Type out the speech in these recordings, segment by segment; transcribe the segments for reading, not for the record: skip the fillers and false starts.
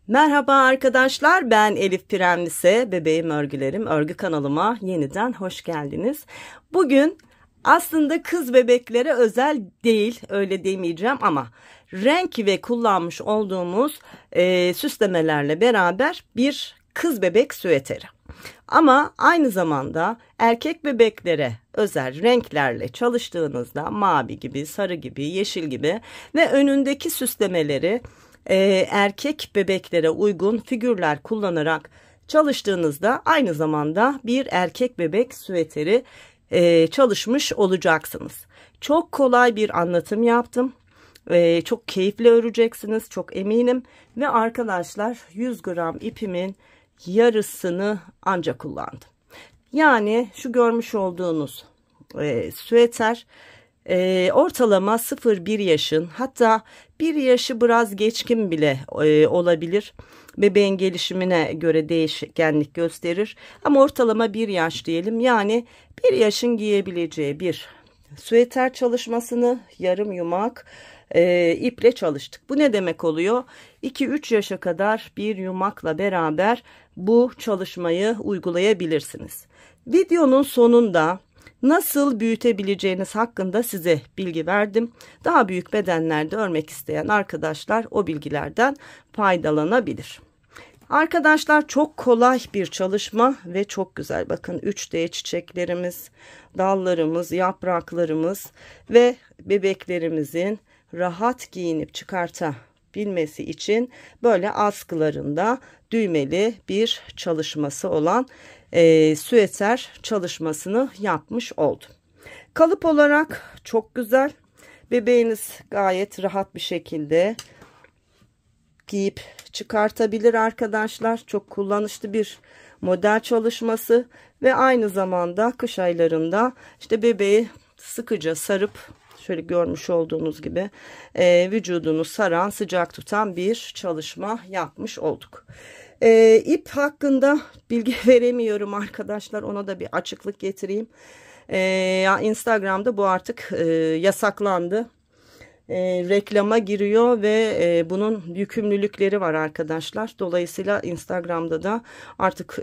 Merhaba arkadaşlar, ben Elif Premlise, bebeğim örgülerim, örgü kanalıma yeniden hoş geldiniz. Bugün aslında kız bebeklere özel değil, öyle demeyeceğim ama renk ve kullanmış olduğumuz süslemelerle beraber bir kız bebek süveteri. Ama aynı zamanda erkek bebeklere özel renklerle çalıştığınızda mavi gibi, sarı gibi, yeşil gibi ve önündeki süslemeleri erkek bebeklere uygun figürler kullanarak çalıştığınızda aynı zamanda bir erkek bebek süveteri çalışmış olacaksınız. Çok kolay bir anlatım yaptım. Çok keyifli öreceksiniz, çok eminim. Ve arkadaşlar 100 gram ipimin yarısını ancak kullandım. Yani şu görmüş olduğunuz süveter ortalama 0-1 yaşın, hatta 1 yaşı biraz geçkin bile olabilir. Bebeğin gelişimine göre değişkenlik gösterir. Ama ortalama 1 yaş diyelim. Yani 1 yaşın giyebileceği bir süveter çalışmasını yarım yumak iple çalıştık. Bu ne demek oluyor? 2-3 yaşa kadar bir yumakla beraber bu çalışmayı uygulayabilirsiniz. Videonun sonunda nasıl büyütebileceğiniz hakkında size bilgi verdim. Daha büyük bedenlerde örmek isteyen arkadaşlar o bilgilerden faydalanabilir. Arkadaşlar çok kolay bir çalışma ve çok güzel. Bakın 3D çiçeklerimiz, dallarımız, yapraklarımız ve bebeklerimizin rahat giyinip çıkartabilmesi için böyle askılarında düğmeli bir çalışması olan süveter çalışmasını yapmış oldum. Kalıp olarak çok güzel. Bebeğiniz gayet rahat bir şekilde giyip çıkartabilir arkadaşlar. Çok kullanışlı bir model çalışması ve aynı zamanda kış aylarında işte bebeği sıkıca sarıp şöyle görmüş olduğunuz gibi vücudunu saran, sıcak tutan bir çalışma yapmış olduk. İp hakkında bilgi veremiyorum arkadaşlar, ona da bir açıklık getireyim. Instagram'da bu artık yasaklandı. Reklama giriyor ve bunun yükümlülükleri var arkadaşlar. Dolayısıyla Instagram'da da artık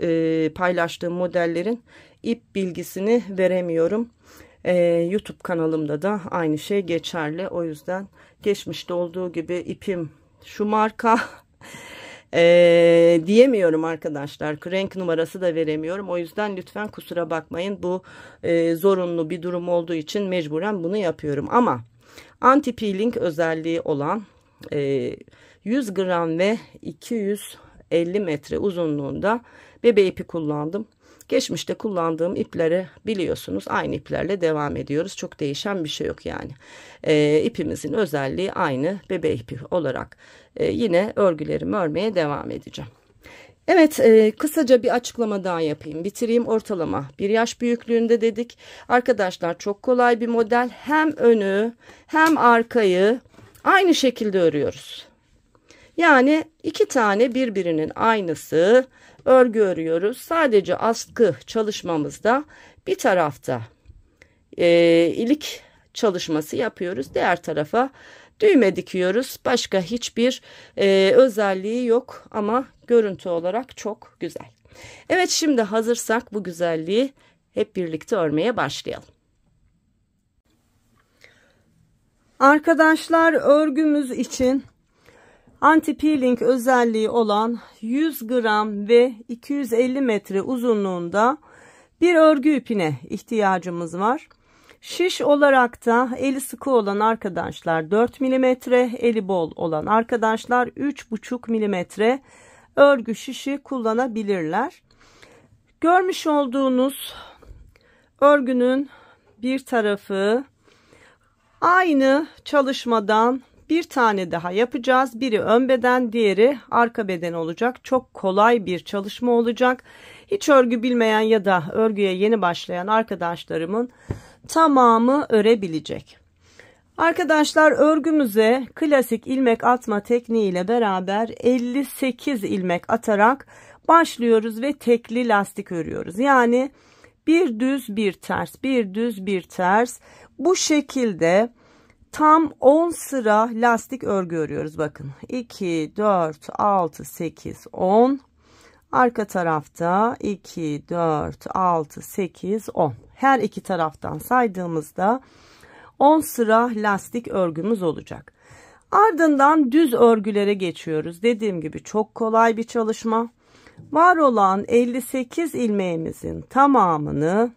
paylaştığım modellerin ip bilgisini veremiyorum. YouTube kanalımda da aynı şey geçerli. O yüzden geçmişte olduğu gibi ipim şu marka diyemiyorum arkadaşlar. Renk numarası da veremiyorum. O yüzden lütfen kusura bakmayın. Bu zorunlu bir durum olduğu için mecburen bunu yapıyorum. Ama anti peeling özelliği olan 100 gram ve 250 metre uzunluğunda bebe ipi kullandım. Geçmişte kullandığım ipleri biliyorsunuz, aynı iplerle devam ediyoruz. Çok değişen bir şey yok yani. İpimizin özelliği aynı, bebe ipi olarak yine örgülerimi örmeye devam edeceğim. Evet, kısaca bir açıklama daha yapayım. Bitireyim. Ortalama 1 yaş büyüklüğünde dedik. Arkadaşlar çok kolay bir model. Hem önü hem arkayı aynı şekilde örüyoruz. Yani 2 tane birbirinin aynısı örgü örüyoruz. Sadece askı çalışmamızda bir tarafta ilik çalışması yapıyoruz. Diğer tarafa düğme dikiyoruz. Başka hiçbir özelliği yok ama görüntü olarak çok güzel. Evet, şimdi hazırsak bu güzelliği hep birlikte örmeye başlayalım. Arkadaşlar, örgümüz için anti peeling özelliği olan 100 gram ve 250 metre uzunluğunda bir örgü ipine ihtiyacımız var. Şiş olarak da eli sıkı olan arkadaşlar 4 mm, eli bol olan arkadaşlar 3,5 mm örgü şişi kullanabilirler. Görmüş olduğunuz örgünün bir tarafı aynı çalışmadan bir tane daha yapacağız. Biri ön beden, diğeri arka beden olacak. Çok kolay bir çalışma olacak. Hiç örgü bilmeyen ya da örgüye yeni başlayan arkadaşlarımın tamamı örebilecek. Arkadaşlar, örgümüze klasik ilmek atma tekniği ile beraber 58 ilmek atarak başlıyoruz ve tekli lastik örüyoruz. Yani bir düz bir ters, bir düz bir ters, bu şekilde tam 10 sıra lastik örgü örüyoruz. Bakın 2, 4, 6, 8, 10. Arka tarafta 2, 4, 6, 8, 10. Her iki taraftan saydığımızda 10 sıra lastik örgümüz olacak. Ardından düz örgülere geçiyoruz. Dediğim gibi çok kolay bir çalışma. Var olan 58 ilmeğimizin tamamını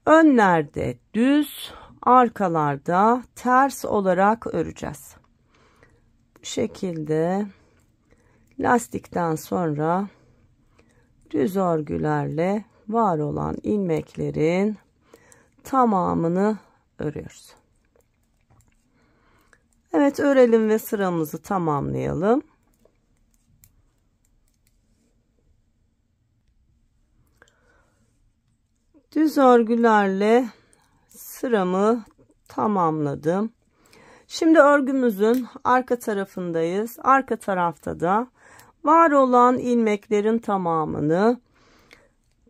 önlerde düz, arkalarda ters olarak öreceğiz. Bu şekilde lastikten sonra düz örgülerle var olan ilmeklerin tamamını örüyoruz. Evet, örelim ve sıramızı tamamlayalım. Düz örgülerle sıramı tamamladım. Şimdi örgümüzün arka tarafındayız. Arka tarafta da var olan ilmeklerin tamamını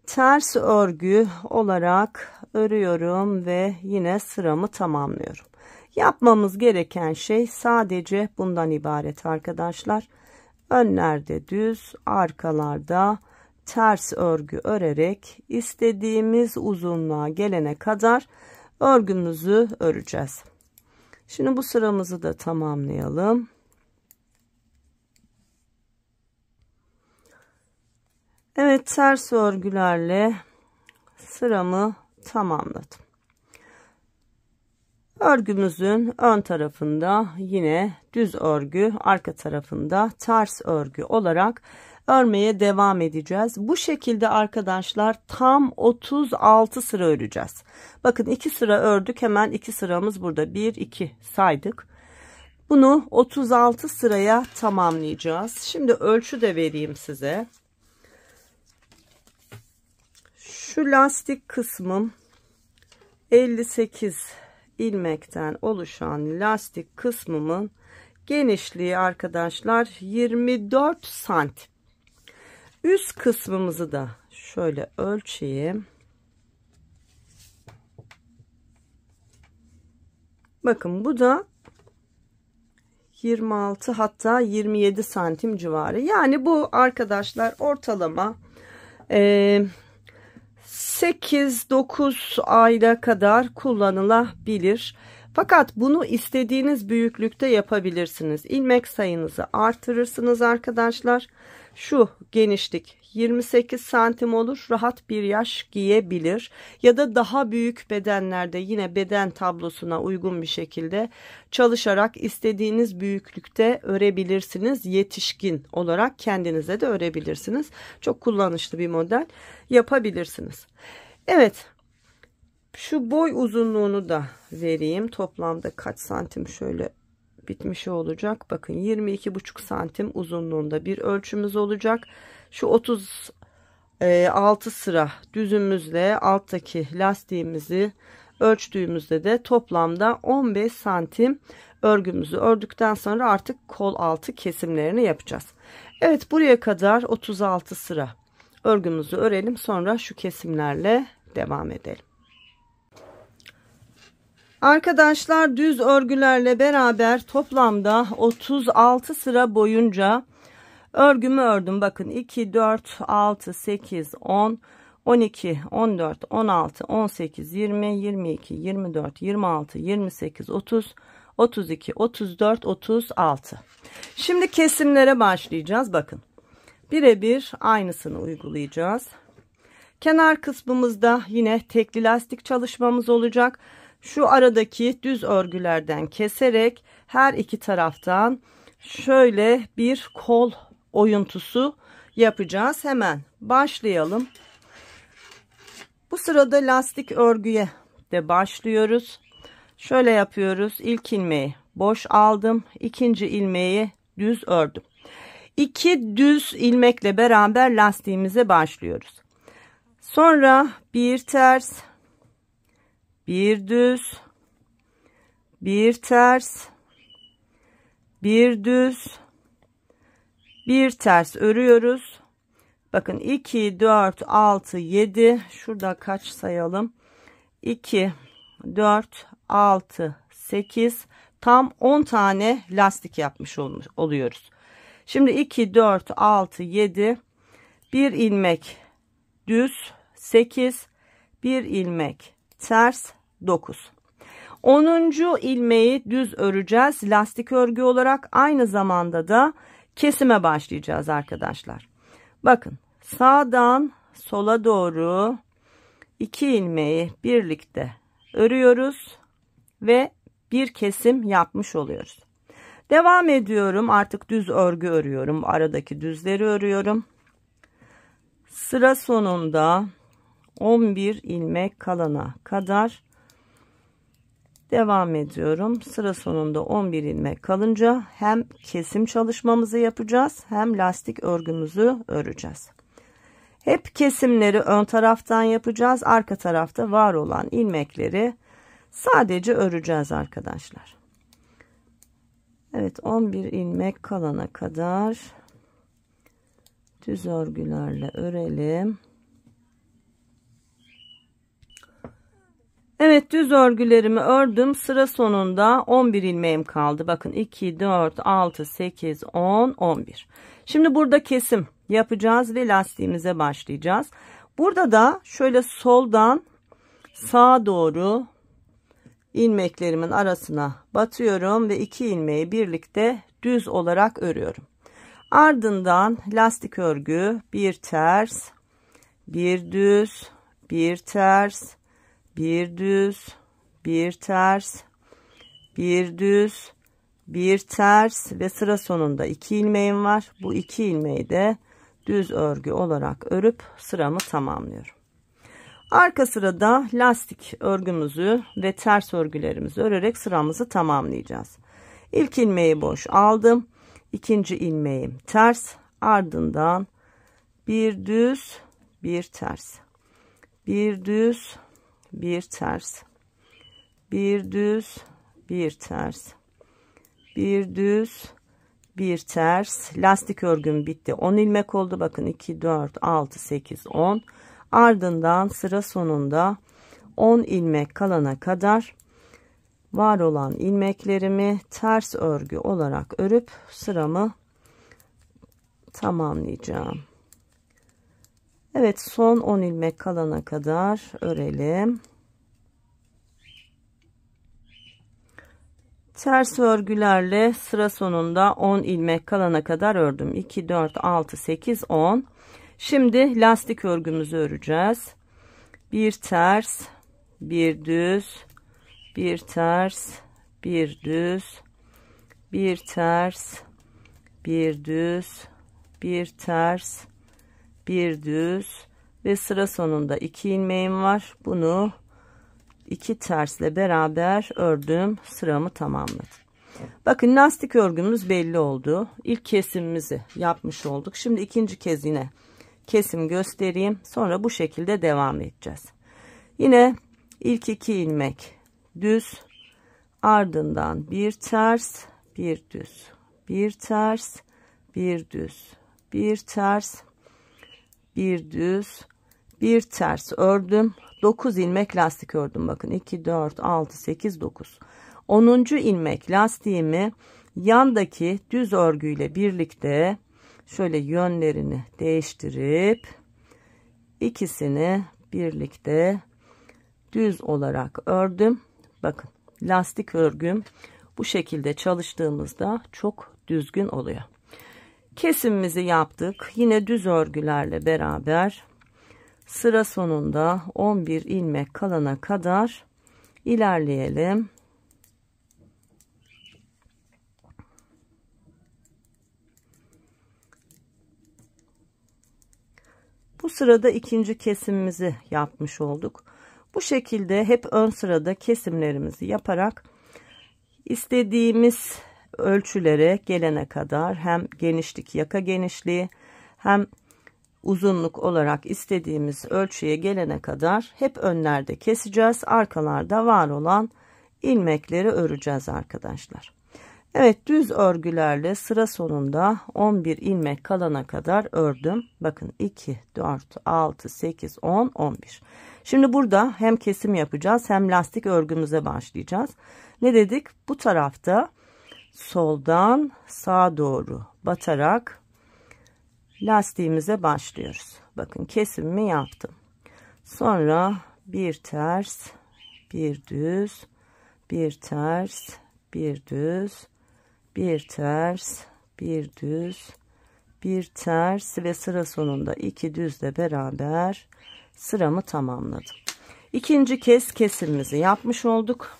ters örgü olarak örüyorum ve yine sıramı tamamlıyorum. Yapmamız gereken şey sadece bundan ibaret arkadaşlar. Önlerde düz, arkalarda ters örgü örerek istediğimiz uzunluğa gelene kadar örgümüzü öreceğiz. Şimdi bu sıramızı da tamamlayalım. Evet, ters örgülerle sıramı tamamladım. Örgümüzün ön tarafında yine düz örgü, arka tarafında ters örgü olarak örmeye devam edeceğiz. Bu şekilde arkadaşlar tam 36 sıra öreceğiz. Bakın 2 sıra ördük, hemen 2 sıramız burada. 1 2 saydık. Bunu 36 sıraya tamamlayacağız. Şimdi ölçü de vereyim size. Şu lastik kısmım 58 ilmekten oluşan lastik kısmımın genişliği arkadaşlar 24 santim. Üst kısmımızı da şöyle ölçeyim. Bakın bu da 26 hatta 27 santim civarı. Yani bu arkadaşlar ortalama 8-9 ayda kadar kullanılabilir. Fakat bunu istediğiniz büyüklükte yapabilirsiniz. İlmek sayınızı artırırsınız arkadaşlar. Şu genişlik 28 santim olur. Rahat bir yaş giyebilir. Ya da daha büyük bedenlerde yine beden tablosuna uygun bir şekilde çalışarak istediğiniz büyüklükte örebilirsiniz. Yetişkin olarak kendinize de örebilirsiniz. Çok kullanışlı bir model, yapabilirsiniz. Evet. Şu boy uzunluğunu da vereyim. Toplamda kaç santim şöyle bitmiş olacak. Bakın 22,5 santim uzunluğunda bir ölçümüz olacak. Şu 36 sıra düzümüzle alttaki lastiğimizi ölçtüğümüzde de toplamda 15 santim örgümüzü ördükten sonra artık kol altı kesimlerini yapacağız. Evet, buraya kadar 36 sıra örgümüzü örelim. Sonra şu kesimlerle devam edelim. Arkadaşlar, düz örgülerle beraber toplamda 36 sıra boyunca örgümü ördüm. Bakın 2, 4, 6, 8, 10, 12, 14, 16, 18, 20, 22, 24, 26, 28, 30, 32, 34, 36. Şimdi kesimlere başlayacağız. Bakın birebir aynısını uygulayacağız. Kenar kısmımızda yine tekli lastik çalışmamız olacak. Şu aradaki düz örgülerden keserek her iki taraftan şöyle bir kol oyuntusu yapacağız. Hemen başlayalım. Bu sırada lastik örgüye de başlıyoruz. Şöyle yapıyoruz. İlk ilmeği boş aldım. İkinci ilmeği düz ördüm. 2 düz ilmekle beraber lastiğimize başlıyoruz. Sonra bir ters, bir düz, bir ters, bir düz, bir ters örüyoruz. Bakın 2, 4, 6, 7. Şurada kaç sayalım? 2, 4, 6, 8. tam 10 tane lastik yapmış oluyoruz. Şimdi 2, 4, 6, 7, bir ilmek düz 8, bir ilmek ters 9. 10. ilmeği düz öreceğiz lastik örgü olarak, aynı zamanda da kesime başlayacağız arkadaşlar. Bakın sağdan sola doğru 2 ilmeği birlikte örüyoruz ve bir kesim yapmış oluyoruz. Devam ediyorum, artık düz örgü örüyorum, aradaki düzleri örüyorum. Sıra sonunda 11 ilmek kalana kadar devam ediyorum. Sıra sonunda 11 ilmek kalınca hem kesim çalışmamızı yapacağız hem lastik örgümüzü öreceğiz. Hep kesimleri ön taraftan yapacağız. Arka tarafta var olan ilmekleri sadece öreceğiz arkadaşlar. Evet, 11 ilmek kalana kadar düz örgülerle örelim. Evet, düz örgülerimi ördüm. Sıra sonunda 11 ilmeğim kaldı. Bakın 2, 4, 6, 8, 10, 11. Şimdi burada kesim yapacağız ve lastiğimize başlayacağız. Burada da şöyle soldan sağa doğru ilmeklerimin arasına batıyorum ve 2 ilmeği birlikte düz olarak örüyorum. Ardından lastik örgü, bir ters, bir düz, bir ters, bir düz, bir ters, bir düz, bir ters ve sıra sonunda 2 ilmeğim var. Bu 2 ilmeği de düz örgü olarak örüp sıramı tamamlıyorum. Arka sırada lastik örgümüzü ve ters örgülerimizi örerek sıramızı tamamlayacağız. İlk ilmeği boş aldım. İkinci ilmeğim ters, ardından bir düz, bir ters, bir düz, bir ters, bir düz, bir ters, bir düz, bir ters. Lastik örgüm bitti. 10 ilmek oldu. Bakın 2, 4, 6, 8, 10. Ardından sıra sonunda 10 ilmek kalana kadar var olan ilmeklerimi ters örgü olarak örüp sıramı tamamlayacağım. Evet, son 10 ilmek kalana kadar örelim. Ters örgülerle sıra sonunda 10 ilmek kalana kadar ördüm. 2, 4, 6, 8, 10. Şimdi lastik örgümüzü öreceğiz. Bir ters, bir düz, bir ters, bir düz, bir ters, bir düz, bir ters, bir düz ve sıra sonunda 2 ilmeğim var. Bunu 2 tersle beraber ördüm, sıramı tamamladım. Bakın lastik örgümüz belli oldu. İlk kesimimizi yapmış olduk. Şimdi ikinci kez yine kesim göstereyim. Sonra bu şekilde devam edeceğiz. Yine ilk 2 ilmek düz, ardından bir ters, bir düz, bir ters, bir düz, bir ters, bir düz, bir ters ördüm. 9 ilmek lastik ördüm. Bakın 2, 4, 6, 8, 9. 10. ilmek lastiğimi yandaki düz örgüyle birlikte şöyle yönlerini değiştirip ikisini birlikte düz olarak ördüm. Bakın lastik örgüm bu şekilde çalıştığımızda çok düzgün oluyor. Kesimimizi yaptık. Yine düz örgülerle beraber sıra sonunda 11 ilmek kalana kadar ilerleyelim. Bu sırada ikinci kesimimizi yapmış olduk. Bu şekilde hep ön sırada kesimlerimizi yaparak istediğimiz ölçülere gelene kadar hem genişlik, yaka genişliği hem uzunluk olarak istediğimiz ölçüye gelene kadar hep önlerde keseceğiz. Arkalarda var olan ilmekleri öreceğiz arkadaşlar. Evet, düz örgülerle sıra sonunda 11 ilmek kalana kadar ördüm. Bakın 2, 4, 6, 8, 10, 11. Şimdi burada hem kesim yapacağız hem lastik örgümüze başlayacağız. Ne dedik? Bu tarafta soldan sağa doğru batarak lastiğimize başlıyoruz. Bakın kesimimi yaptım. Sonra bir ters, bir düz, bir ters, bir düz, bir ters, bir düz, bir ters ve sıra sonunda 2 düzle beraber sıramı tamamladım. İkinci kez kesimimizi yapmış olduk.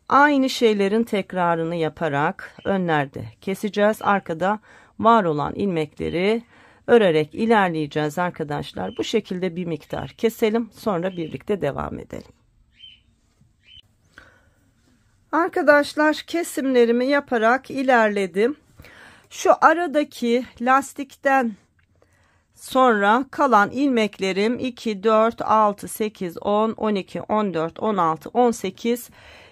Aynı şeylerin tekrarını yaparak önlerde keseceğiz. Arkada var olan ilmekleri örerek ilerleyeceğiz arkadaşlar. Bu şekilde bir miktar keselim. Sonra birlikte devam edelim. Arkadaşlar kesimlerimi yaparak ilerledim. Şu aradaki lastikten sonra kalan ilmeklerim 2, 4, 6, 8, 10, 12, 14, 16, 18,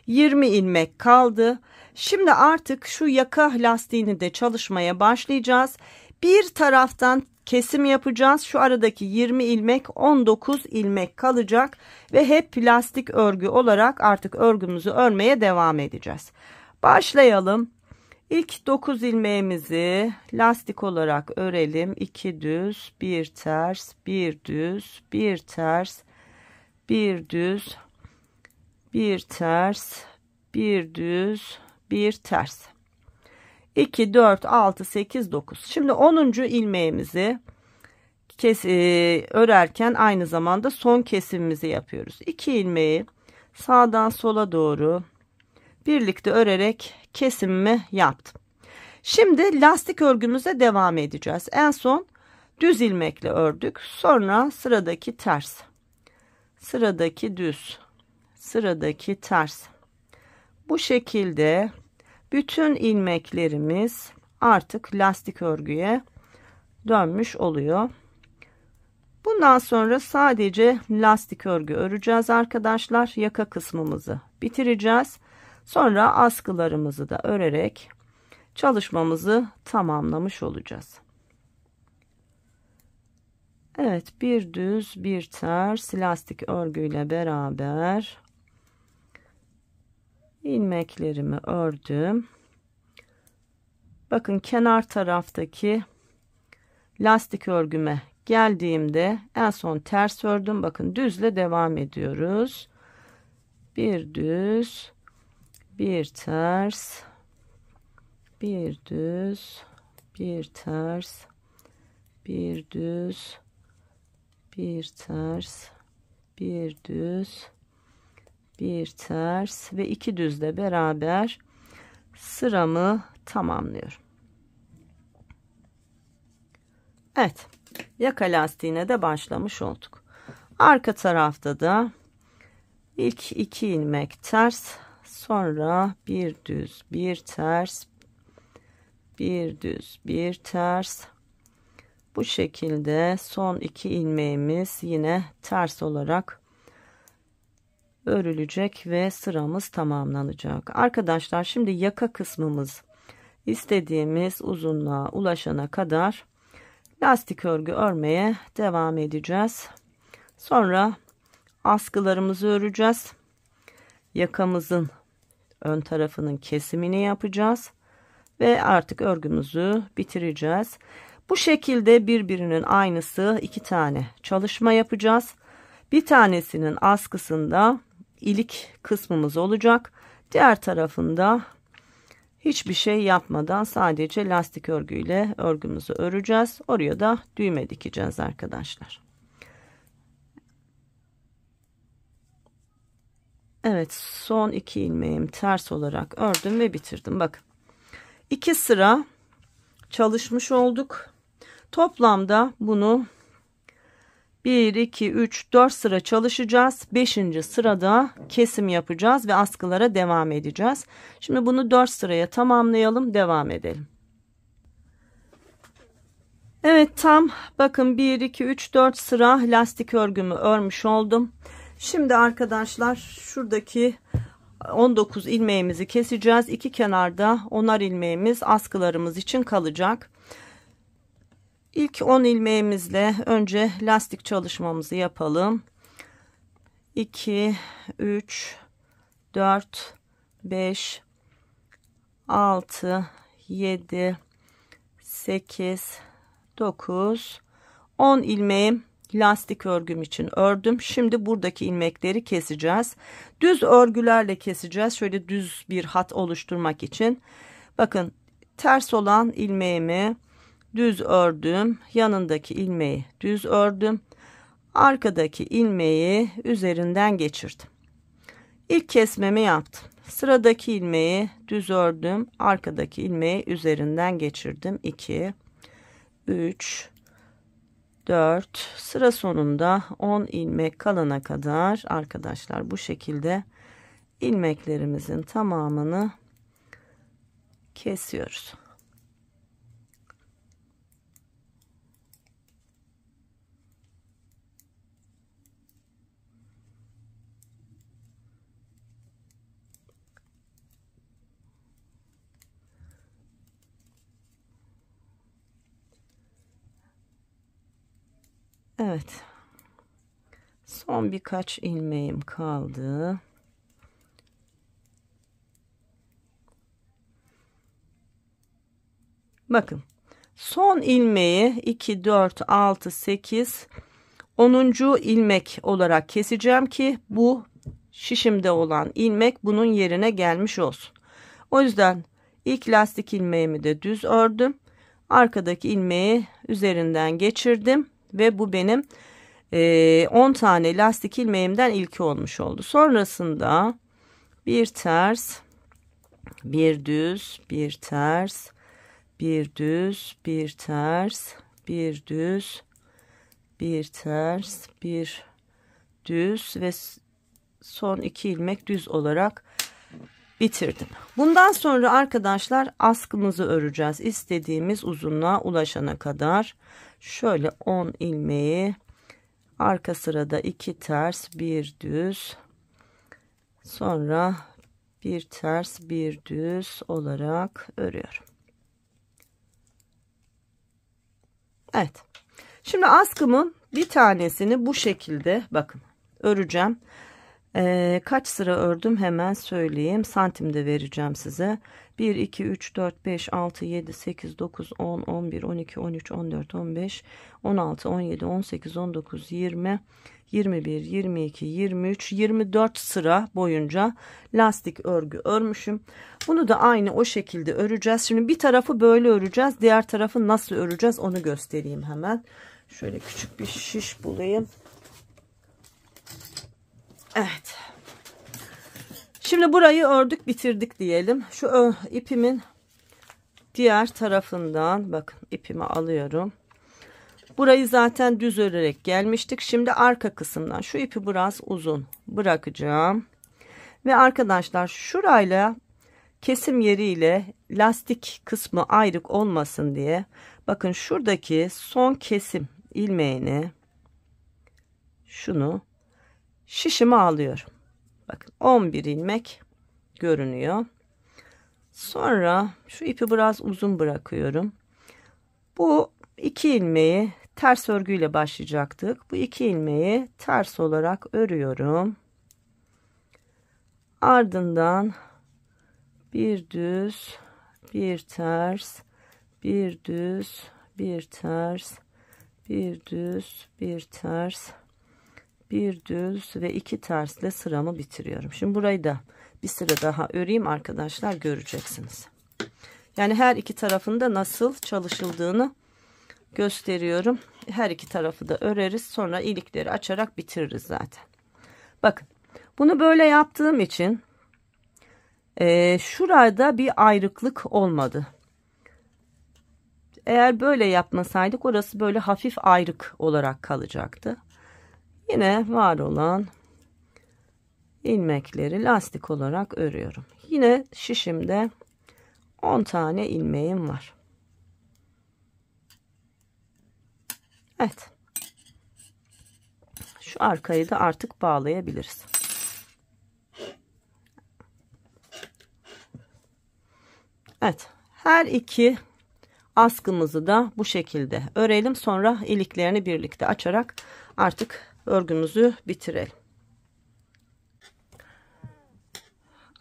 20 ilmek kaldı. Şimdi artık şu yaka lastiğini de çalışmaya başlayacağız. Bir taraftan kesim yapacağız. Şu aradaki 20 ilmek 19 ilmek kalacak ve hep plastik örgü olarak artık örgümüzü örmeye devam edeceğiz. Başlayalım. İlk 9 ilmeğimizi lastik olarak örelim. 2 düz, 1 ters, 1 düz, 1 ters, 1 düz, 1 ters, 1 düz, 1 ters. 2, 4, 6, 8, 9. Şimdi 10. ilmeğimizi örerken aynı zamanda son kesimimizi yapıyoruz. 2 ilmeği sağdan sola doğru birlikte örerek kesimimi yaptım. Şimdi lastik örgümüze devam edeceğiz. En son düz ilmekle ördük. Sonra sıradaki ters, sıradaki düz, sıradaki ters. Bu şekilde bütün ilmeklerimiz artık lastik örgüye dönmüş oluyor. Bundan sonra sadece lastik örgü öreceğiz arkadaşlar. Yaka kısmımızı bitireceğiz. Sonra askılarımızı da örerek çalışmamızı tamamlamış olacağız. Evet, bir düz bir ters lastik örgüyle beraber ilmeklerimi ördüm. Bakın kenar taraftaki lastik örgüme geldiğimde en son ters ördüm. Bakın düzle devam ediyoruz. Bir düz, bir ters, bir düz, bir ters, bir düz, bir ters, bir düz, bir ters ve 2 düzle beraber sıramı tamamlıyorum. Evet, yaka lastiğine de başlamış olduk. Arka tarafta da ilk 2 ilmek ters, sonra bir düz, bir ters, bir düz, bir ters. Bu şekilde son 2 ilmeğimiz yine ters olarak örülecek ve sıramız tamamlanacak. Arkadaşlar şimdi yaka kısmımız istediğimiz uzunluğa ulaşana kadar lastik örgü örmeye devam edeceğiz. Sonra askılarımızı öreceğiz. Yakamızın ön tarafının kesimini yapacağız ve artık örgümüzü bitireceğiz. Bu şekilde birbirinin aynısı 2 tane çalışma yapacağız. Bir tanesinin askısında ilik kısmımız olacak. Diğer tarafında hiçbir şey yapmadan sadece lastik örgüyle örgümüzü öreceğiz. Oraya da düğme dikeceğiz arkadaşlar. Evet, son 2 ilmeğimi ters olarak ördüm ve bitirdim. Bakın 2 sıra çalışmış olduk. Toplamda bunu 1, 2, 3, 4 sıra çalışacağız. 5. sırada kesim yapacağız ve askılara devam edeceğiz. Şimdi bunu 4 sıraya tamamlayalım. Devam edelim. Evet, tam bakın 1, 2, 3, 4 sıra lastik örgümü örmüş oldum. Şimdi arkadaşlar şuradaki 19 ilmeğimizi keseceğiz. İki kenarda 10'ar ilmeğimiz askılarımız için kalacak. İlk 10 ilmeğimizle önce lastik çalışmamızı yapalım. 2, 3, 4, 5, 6, 7, 8, 9, 10 ilmeğim lastik örgüm için ördüm. Şimdi buradaki ilmekleri keseceğiz. Düz örgülerle keseceğiz. Şöyle düz bir hat oluşturmak için. Bakın, ters olan ilmeğimi düz ördüm. Yanındaki ilmeği düz ördüm. Arkadaki ilmeği üzerinden geçirdim. İlk kesmemi yaptım. Sıradaki ilmeği düz ördüm. Arkadaki ilmeği üzerinden geçirdim. 2, 3, 4. Sıra sonunda 10 ilmek kalana kadar arkadaşlar bu şekilde ilmeklerimizin tamamını kesiyoruz. Evet. Son birkaç ilmeğim kaldı. Bakın. Son ilmeği 2, 4, 6, 8, 10. ilmek olarak keseceğim ki bu şişimde olan ilmek bunun yerine gelmiş olsun. O yüzden ilk lastik ilmeğimi de düz ördüm. Arkadaki ilmeği üzerinden geçirdim ve bu benim 10 tane lastik ilmeğimden ilki olmuş oldu. Sonrasında bir ters, bir düz, bir ters, bir düz, bir ters, bir düz, bir ters, bir düz ve son 2 ilmek düz olarak bitirdim. Bundan sonra arkadaşlar askımızı öreceğiz. İstediğimiz uzunluğa ulaşana kadar şöyle 10 ilmeği arka sırada 2 ters, bir düz, sonra bir ters, bir düz olarak örüyorum. Evet. Şimdi askımın bir tanesini bu şekilde bakın öreceğim. Kaç sıra ördüm hemen söyleyeyim. Santimde vereceğim size. 1, 2, 3, 4, 5, 6, 7, 8, 9, 10, 11, 12, 13, 14, 15, 16, 17, 18, 19, 20, 21, 22, 23, 24 sıra boyunca lastik örgü örmüşüm. Bunu da aynı o şekilde öreceğiz. Şimdi bir tarafı böyle öreceğiz. Diğer tarafı nasıl öreceğiz onu göstereyim hemen. Şöyle küçük bir şiş bulayım. Evet. Şimdi burayı ördük, bitirdik diyelim. Şu ipimin diğer tarafından bakın ipimi alıyorum. Burayı zaten düz örerek gelmiştik. Şimdi arka kısımdan şu ipi biraz uzun bırakacağım. Ve arkadaşlar şurayla kesim yeriyle lastik kısmı ayrık olmasın diye bakın şuradaki son kesim ilmeğini şunu şişime alıyorum. Bakın 11 ilmek görünüyor. Sonra şu ipi biraz uzun bırakıyorum. Bu 2 ilmeği ters örgüyle başlayacaktık. Bu 2 ilmeği ters olarak örüyorum. Ardından bir düz, bir ters, bir düz, bir ters, bir düz, bir ters, bir düz ve 2 tersle sıramı bitiriyorum. Şimdi burayı da bir sıra daha öreyim arkadaşlar, göreceksiniz. Yani her iki tarafında nasıl çalışıldığını gösteriyorum. Her iki tarafı da öreriz. Sonra ilikleri açarak bitiririz zaten. Bakın bunu böyle yaptığım için şurada bir ayrıklık olmadı. Eğer böyle yapmasaydık orası böyle hafif ayrık olarak kalacaktı. Yine var olan ilmekleri lastik olarak örüyorum. Yine şişimde 10 tane ilmeğim var. Evet. Şu arkayı da artık bağlayabiliriz. Evet. Her iki askımızı da bu şekilde örelim. Sonra iliklerini birlikte açarak artık örgümüzü bitirelim.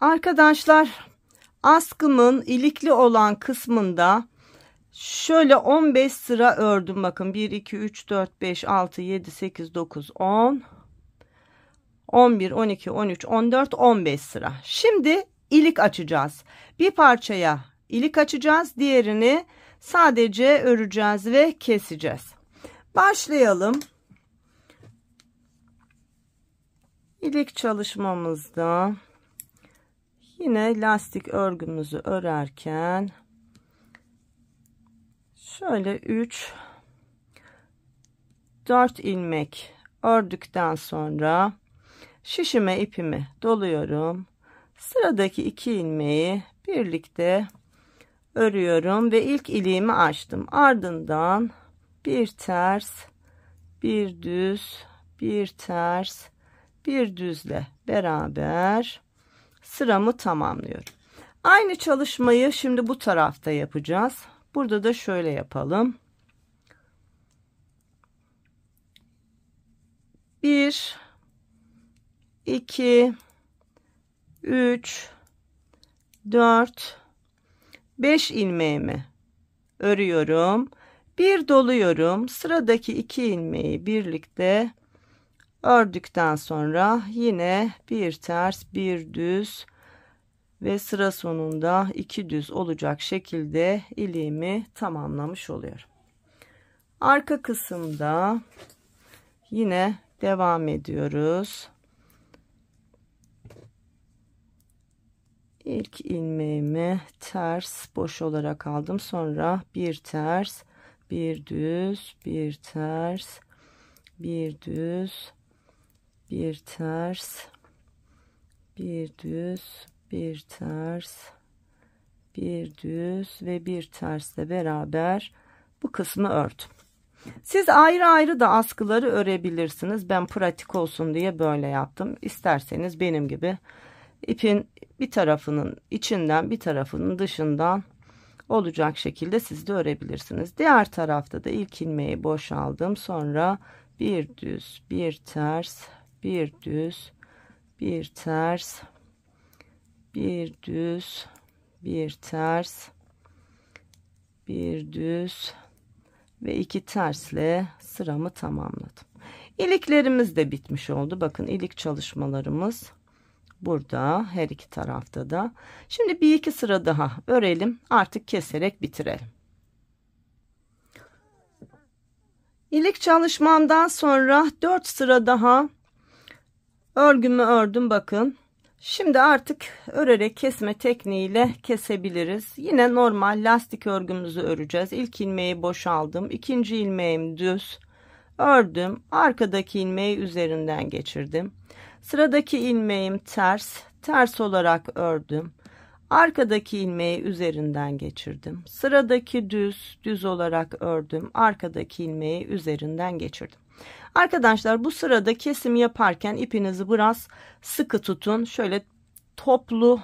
Arkadaşlar, askımın ilikli olan kısmında şöyle 15 sıra ördüm. Bakın 1 2 3 4 5 6 7 8 9 10 11 12 13 14 15 sıra. Şimdi ilik açacağız. Bir parçaya ilik açacağız, diğerini sadece öreceğiz ve keseceğiz. Başlayalım. İlik çalışmamızda yine lastik örgümüzü örerken şöyle 3 4 ilmek ördükten sonra şişime ipimi doluyorum. Sıradaki 2 ilmeği birlikte örüyorum ve ilk iliğimi açtım. Ardından bir ters, bir düz, bir ters, bir düzle beraber sıramı tamamlıyorum. Aynı çalışmayı şimdi bu tarafta yapacağız. Burada da şöyle yapalım. 1 2 3 4 5 ilmeğimi örüyorum. Bir doluyorum. Sıradaki 2 ilmeği birlikte ördükten sonra yine bir ters, bir düz ve sıra sonunda 2 düz olacak şekilde iliğimi tamamlamış oluyorum. Arka kısımda yine devam ediyoruz. İlk ilmeğimi ters boş olarak aldım. Sonra bir ters, bir düz, bir ters, bir düz, bir ters, bir düz, bir ters, bir düz ve bir tersle beraber bu kısmı ördüm. Siz ayrı ayrı da askıları örebilirsiniz. Ben pratik olsun diye böyle yaptım. İsterseniz benim gibi ipin bir tarafının içinden bir tarafının dışından olacak şekilde siz de örebilirsiniz. Diğer tarafta da ilk ilmeği boşaldım. Sonra bir düz, bir ters, bir düz, bir ters, bir düz, bir ters, bir düz ve 2 tersle sıramı tamamladım. İliklerimiz de bitmiş oldu. Bakın ilik çalışmalarımız burada, her iki tarafta da. Şimdi bir iki sıra daha örelim, artık keserek bitirelim. İlik çalışmamdan sonra 4 sıra daha örgümü ördüm. Bakın şimdi artık örerek kesme tekniğiyle kesebiliriz. Yine normal lastik örgümüzü öreceğiz. İlk ilmeği boşaldım, ikinci ilmeğim düz ördüm, arkadaki ilmeği üzerinden geçirdim. Sıradaki ilmeğim ters, ters olarak ördüm, arkadaki ilmeği üzerinden geçirdim. Sıradaki düz, düz olarak ördüm, arkadaki ilmeği üzerinden geçirdim. Arkadaşlar, bu sırada kesim yaparken ipinizi biraz sıkı tutun. Şöyle toplu,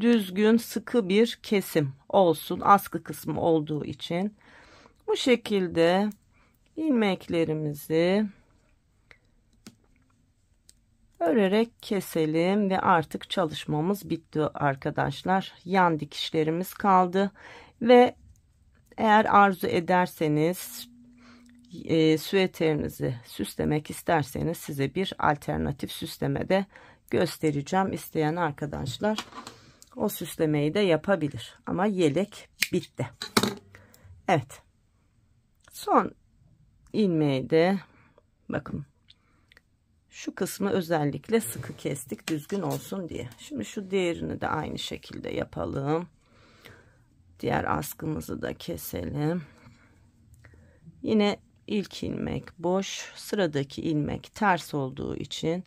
düzgün, sıkı bir kesim olsun, askı kısmı olduğu için. Bu şekilde ilmeklerimizi örerek keselim ve artık çalışmamız bitti arkadaşlar. Yan dikişlerimiz kaldı ve eğer arzu ederseniz süeterinizi süslemek isterseniz size bir alternatif süsleme de göstereceğim. İsteyen arkadaşlar o süslemeyi de yapabilir. Ama yelek bitti. Evet. Son ilmeği de bakın şu kısmı özellikle sıkı kestik, düzgün olsun diye. Şimdi şu diğerini de aynı şekilde yapalım. Diğer askımızı da keselim. Yine ilk ilmek boş, sıradaki ilmek ters olduğu için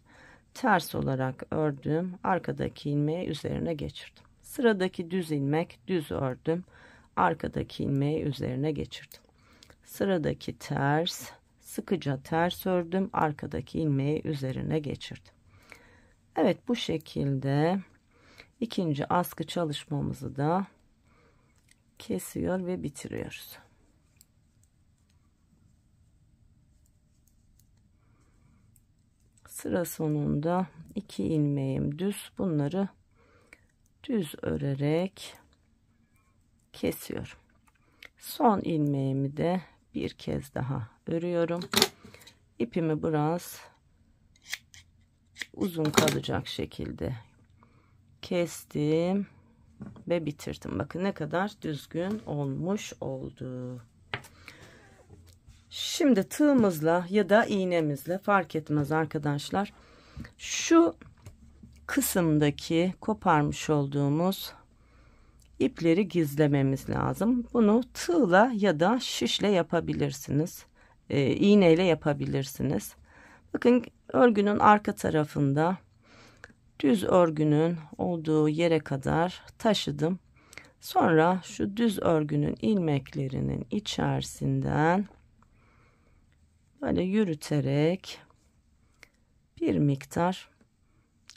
ters olarak ördüm, arkadaki ilmeği üzerine geçirdim. Sıradaki düz ilmek düz ördüm, arkadaki ilmeği üzerine geçirdim. Sıradaki ters, sıkıca ters ördüm, arkadaki ilmeği üzerine geçirdim. Evet, bu şekilde ikinci askı çalışmamızı da kesiyor ve bitiriyoruz. Sıra sonunda 2 ilmeğim düz, bunları düz örerek kesiyorum. Son ilmeğimi de bir kez daha örüyorum. İpimi biraz uzun kalacak şekilde kestim ve bitirdim. Bakın ne kadar düzgün olmuş oldu. Şimdi tığımızla ya da iğnemizle, fark etmez arkadaşlar, şu kısımdaki koparmış olduğumuz ipleri gizlememiz lazım. Bunu tığla ya da şişle yapabilirsiniz. İğneyle yapabilirsiniz. Bakın örgünün arka tarafında düz örgünün olduğu yere kadar taşıdım. Sonra şu düz örgünün ilmeklerinin içerisinden böyle yürüterek bir miktar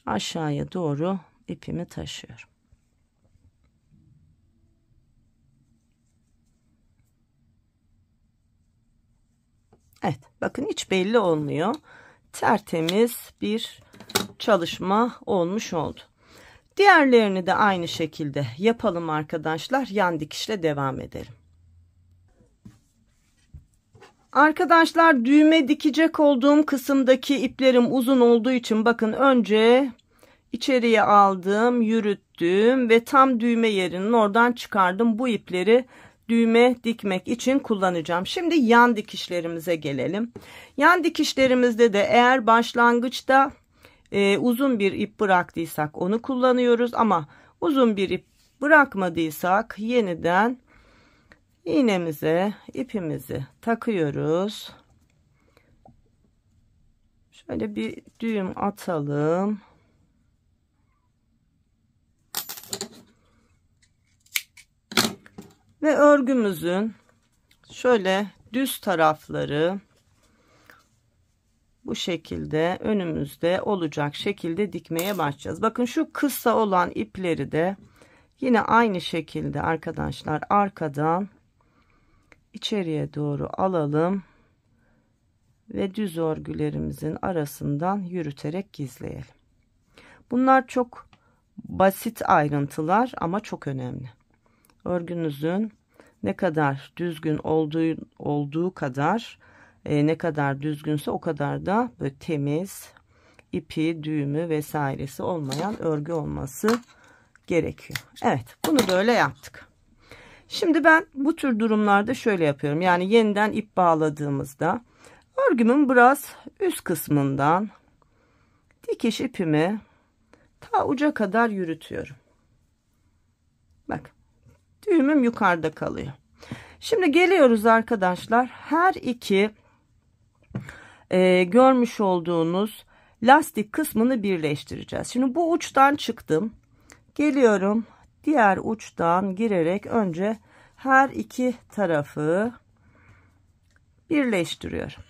aşağıya doğru ipimi taşıyorum. Evet, bakın hiç belli olmuyor. Tertemiz bir çalışma olmuş oldu. Diğerlerini de aynı şekilde yapalım arkadaşlar. Yan dikişle devam edelim. Arkadaşlar, düğme dikecek olduğum kısımdaki iplerim uzun olduğu için bakın önce içeriye aldım, yürüttüm ve tam düğme yerinin oradan çıkardım. Bu ipleri düğme dikmek için kullanacağım. Şimdi yan dikişlerimize gelelim. Yan dikişlerimizde de eğer başlangıçta uzun bir ip bıraktıysak onu kullanıyoruz, ama uzun bir ip bırakmadıysak yeniden iğnemize ipimizi takıyoruz. Şöyle bir düğüm atalım. Ve örgümüzün şöyle düz tarafları bu şekilde önümüzde olacak şekilde dikmeye başlayacağız. Bakın şu kısa olan ipleri de yine aynı şekilde arkadaşlar arkadan içeriye doğru alalım ve düz örgülerimizin arasından yürüterek gizleyelim. Bunlar çok basit ayrıntılar ama çok önemli. Örgünüzün ne kadar düzgün olduğu kadar ne kadar düzgünse o kadar da böyle temiz, ipi, düğümü vesairesi olmayan örgü olması gerekiyor. Evet, bunu böyle yaptık. Şimdi ben bu tür durumlarda şöyle yapıyorum. Yani yeniden ip bağladığımızda örgümün biraz üst kısmından dikiş ipimi ta uca kadar yürütüyorum. Bak, düğümüm yukarıda kalıyor. Şimdi geliyoruz arkadaşlar, her iki görmüş olduğunuz lastik kısmını birleştireceğiz. Şimdi bu uçtan çıktım, geliyorum diğer uçtan girerek önce her iki tarafı birleştiriyorum.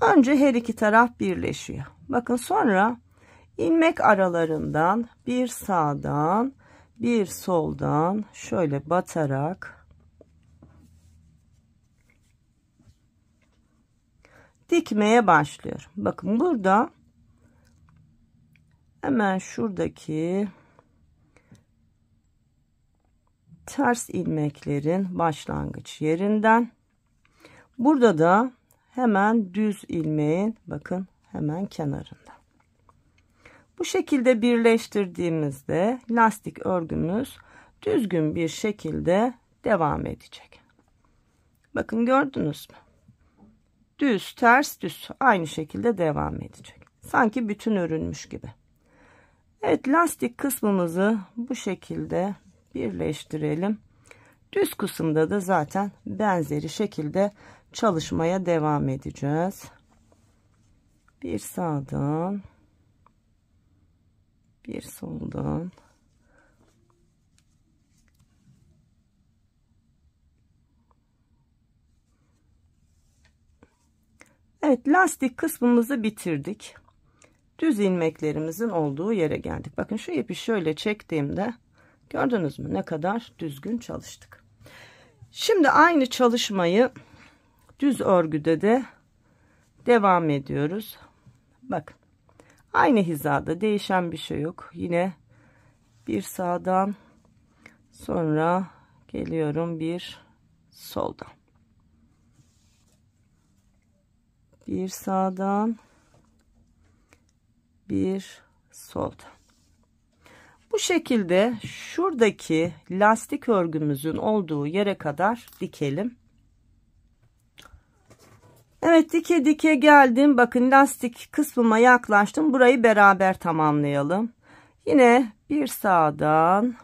Önce her iki taraf birleşiyor. Bakın sonra ilmek aralarından bir sağdan bir soldan şöyle batarak dikmeye başlıyorum. Bakın burada hemen şuradaki ters ilmeklerin başlangıç yerinden, burada da hemen düz ilmeğin bakın hemen kenarında. Bu şekilde birleştirdiğimizde lastik örgümüz düzgün bir şekilde devam edecek. Bakın gördünüz mü? Düz, ters, düz aynı şekilde devam edecek. Sanki bütün örülmüş gibi. Evet, lastik kısmımızı bu şekilde birleştirelim. Düz kısımda da zaten benzeri şekilde çalışmaya devam edeceğiz. Bir sağdan bir soldan evet, lastik kısmımızı bitirdik. Düz ilmeklerimizin olduğu yere geldik. Bakın şu ipi şöyle çektiğimde gördünüz mü ne kadar düzgün çalıştık. Şimdi aynı çalışmayı düz örgüde de devam ediyoruz. Bakın aynı hizada değişen bir şey yok. Yine Bir sağdan, sonra geliyorum bir soldan. Bir sağdan, bir soldan. Bu şekilde şuradaki lastik örgümüzün olduğu yere kadar dikelim. Evet, dike dike geldim. Bakın lastik kısmıma yaklaştım. Burayı beraber tamamlayalım. Yine bir sağdan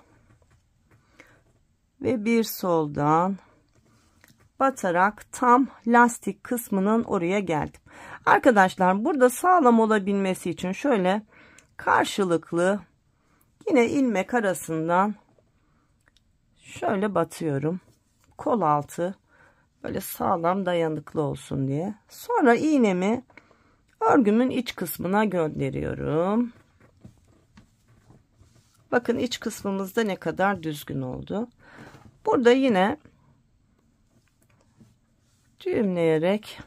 ve bir soldan batarak tam lastik kısmının oraya geldim. Arkadaşlar, burada sağlam olabilmesi için şöyle karşılıklı yine ilmek arasından şöyle batıyorum. Kol altı böyle sağlam dayanıklı olsun diye. Sonra iğnemi örgümün iç kısmına gönderiyorum. Bakın iç kısmımızda ne kadar düzgün oldu. Burada yine düğümleyerek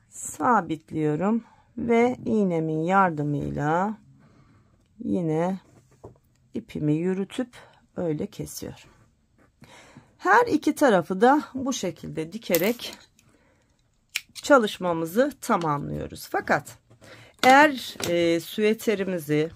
sabitliyorum ve iğnemin yardımıyla yine ipimi yürütüp öyle kesiyorum. Her iki tarafı da bu şekilde dikerek çalışmamızı tamamlıyoruz. Fakat eğer süveterimizi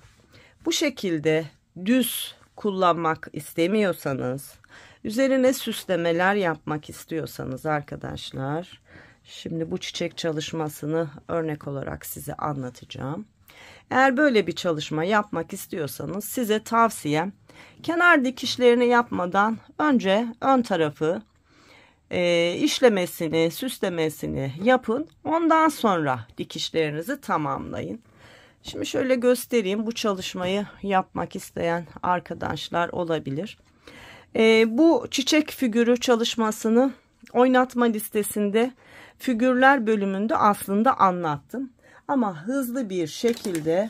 bu şekilde düz kullanmak istemiyorsanız, üzerine süslemeler yapmak istiyorsanız arkadaşlar, şimdi bu çiçek çalışmasını örnek olarak size anlatacağım. Eğer böyle bir çalışma yapmak istiyorsanız size tavsiyem, kenar dikişlerini yapmadan önce ön tarafı işlemesini, süslemesini yapın. Ondan sonra dikişlerinizi tamamlayın. Şimdi şöyle göstereyim. Bu çalışmayı yapmak isteyen arkadaşlar olabilir. Bu çiçek figürü çalışmasını oynatma listesinde figürler bölümünde aslında anlattım. Ama hızlı bir şekilde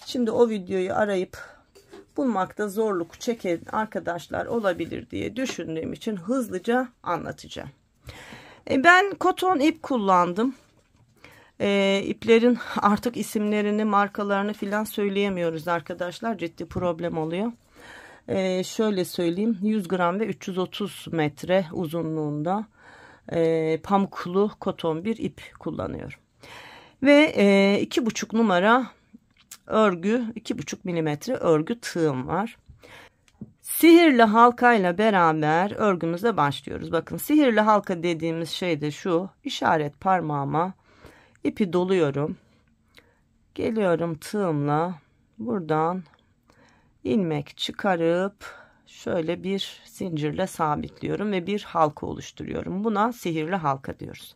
şimdi o videoyu arayıp bulmakta zorluk çeken arkadaşlar olabilir diye düşündüğüm için hızlıca anlatacağım. Ben koton ip kullandım. İplerin artık isimlerini, markalarını filan söyleyemiyoruz arkadaşlar. Ciddi problem oluyor. Şöyle söyleyeyim, 100 gram ve 330 metre uzunluğunda pamuklu koton bir ip kullanıyorum. Ve 2,5 numara örgü, 2,5 milimetre örgü tığım var. Sihirli halkayla beraber örgümüze başlıyoruz. Bakın, sihirli halka dediğimiz şey de şu: işaret parmağıma ipi doluyorum. Geliyorum tığımla buradan ilmek çıkarıp şöyle bir zincirle sabitliyorum ve bir halka oluşturuyorum. Buna sihirli halka diyoruz.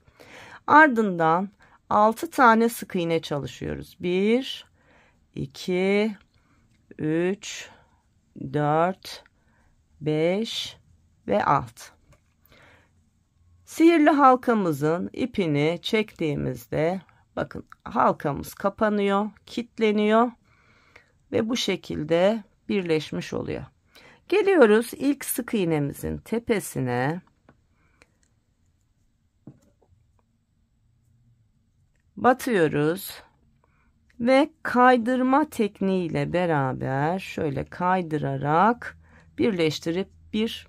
Ardından 6 tane sık iğne çalışıyoruz. 1, 2, 3, 4, 5 ve 6. Sihirli halkamızın ipini çektiğimizde bakın halkamız kapanıyor, kilitleniyor ve bu şekilde birleşmiş oluyor. Geliyoruz ilk sık iğnemizin tepesine. Batıyoruz ve kaydırma tekniğiyle beraber şöyle kaydırarak birleştirip bir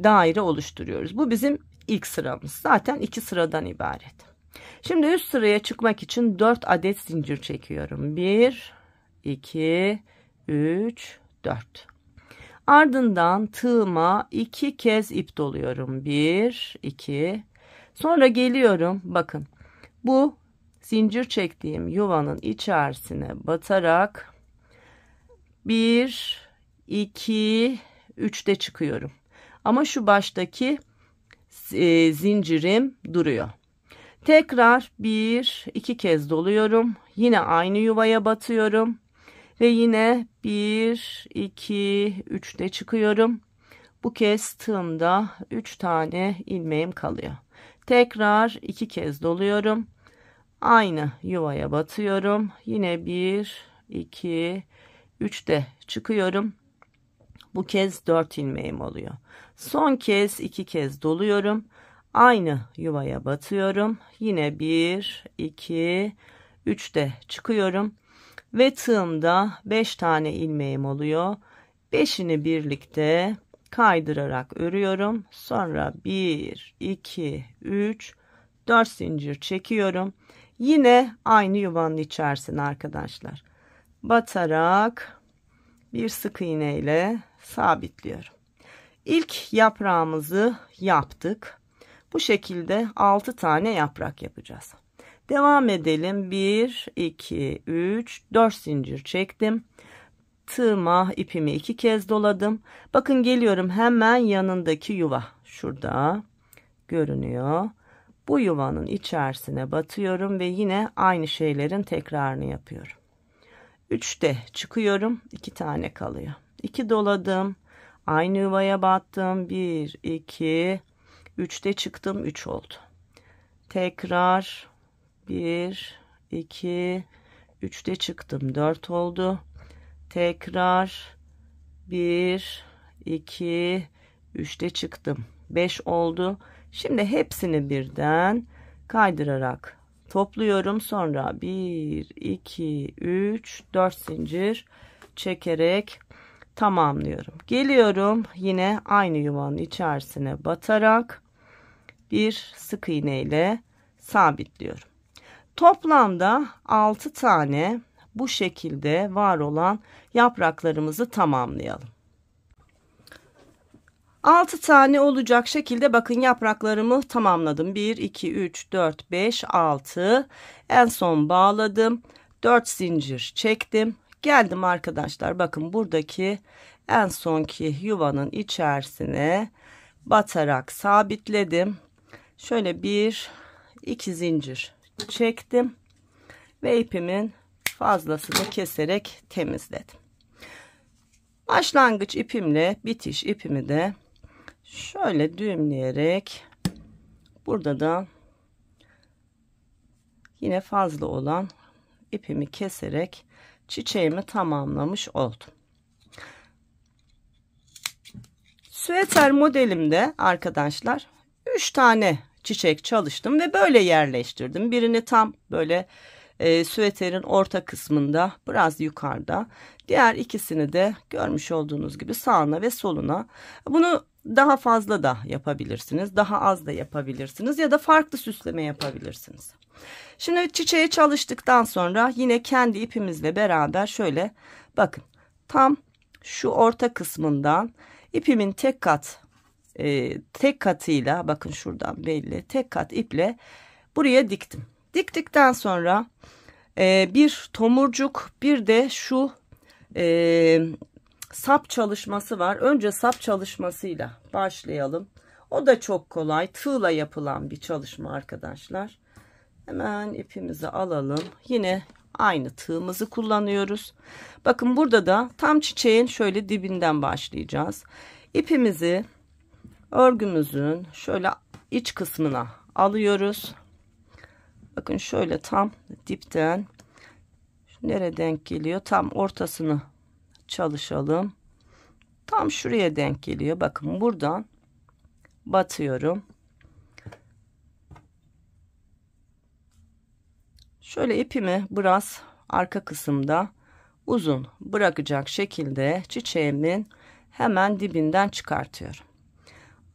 daire oluşturuyoruz. Bu bizim ilk sıramız. Zaten 2 sıradan ibaret. Şimdi üst sıraya çıkmak için 4 adet zincir çekiyorum. 1, 2, 3, 4. Ardından tığıma 2 kez ip doluyorum. 1, 2. Sonra geliyorum. Bakın, bu zincir çektiğim yuvanın içerisine batarak 1, 2, 3'te çıkıyorum. Ama şu baştaki zincirim duruyor. Tekrar 1, 2 kez doluyorum. Yine aynı yuvaya batıyorum. Ve yine 1, 2, 3'te çıkıyorum. Bu kez tığımda 3 tane ilmeğim kalıyor. Tekrar 2 kez doluyorum. Aynı yuvaya batıyorum. Yine 1, 2, 3'te çıkıyorum. Bu kez 4 ilmeğim oluyor. Son kez 2 kez doluyorum. Aynı yuvaya batıyorum. Yine 1, 2, 3'te çıkıyorum. ve tığımda 5 tane ilmeğim oluyor. 5'ini birlikte kaydırarak örüyorum. Sonra 1, 2, 3, 4 zincir çekiyorum. Yine aynı yuvanın içerisine arkadaşlar. Batarak bir sık iğne ile sabitliyorum. İlk yaprağımızı yaptık. Bu şekilde 6 tane yaprak yapacağız. Devam edelim. 1, 2, 3, 4 zincir çektim. Tığıma ipimi 2 kez doladım. Bakın geliyorum hemen yanındaki yuva. Şurada görünüyor. Bu yuvanın içerisine batıyorum ve yine aynı şeylerin tekrarını yapıyorum. 3'te çıkıyorum. 2 tane kalıyor. 2 doladım. Aynı yuvaya battım. 1, 2, 3'te çıktım. 3 oldu. Tekrar 1, 2, 3'te çıktım. 4 oldu. Tekrar 1, 2, 3'te çıktım. 5 oldu. Şimdi hepsini birden kaydırarak topluyorum. Sonra 1, 2, 3, 4 zincir çekerek tamamlıyorum. Geliyorum yine aynı yuvanın içerisine batarak bir sık iğne ile sabitliyorum. Toplamda 6 tane bu şekilde var olan yapraklarımızı tamamlayalım. 6 tane olacak şekilde bakın yapraklarımı tamamladım. 1, 2, 3, 4, 5, 6. En son bağladım. 4 zincir çektim. Geldim arkadaşlar. Bakın buradaki en sonki yuvanın içerisine batarak sabitledim. Şöyle 1, 2 zincir çektim. Ve ipimin fazlasını keserek temizledim. Başlangıç ipimle bitiş ipimi de şöyle düğümleyerek burada da yine fazla olan ipimi keserek çiçeğimi tamamlamış oldum. Süeter modelimde arkadaşlar 3 tane çiçek çalıştım ve böyle yerleştirdim. Birini tam böyle süeterin orta kısmında, biraz yukarıda. Diğer ikisini de görmüş olduğunuz gibi sağına ve soluna. Bunu daha fazla da yapabilirsiniz. Daha az da yapabilirsiniz. Ya da farklı süsleme yapabilirsiniz. Şimdi çiçeği çalıştıktan sonra yine kendi ipimizle beraber şöyle bakın. Tam şu orta kısmından ipimin tek katıyla, bakın şuradan belli, tek kat iple buraya diktim. Diktikten sonra bir tomurcuk, bir de şu sap çalışması var. Önce sap çalışmasıyla başlayalım. O da çok kolay. Tığla yapılan bir çalışma arkadaşlar. Hemen ipimizi alalım. Yine aynı tığımızı kullanıyoruz. Bakın burada da tam çiçeğin şöyle dibinden başlayacağız. İpimizi örgümüzün şöyle iç kısmına alıyoruz. Bakın şöyle tam dipten nereye denk geliyor? Tam ortasını çalışalım. Tam şuraya denk geliyor. Bakın buradan batıyorum. Şöyle ipimi biraz arka kısımda uzun bırakacak şekilde çiçeğimin hemen dibinden çıkartıyorum.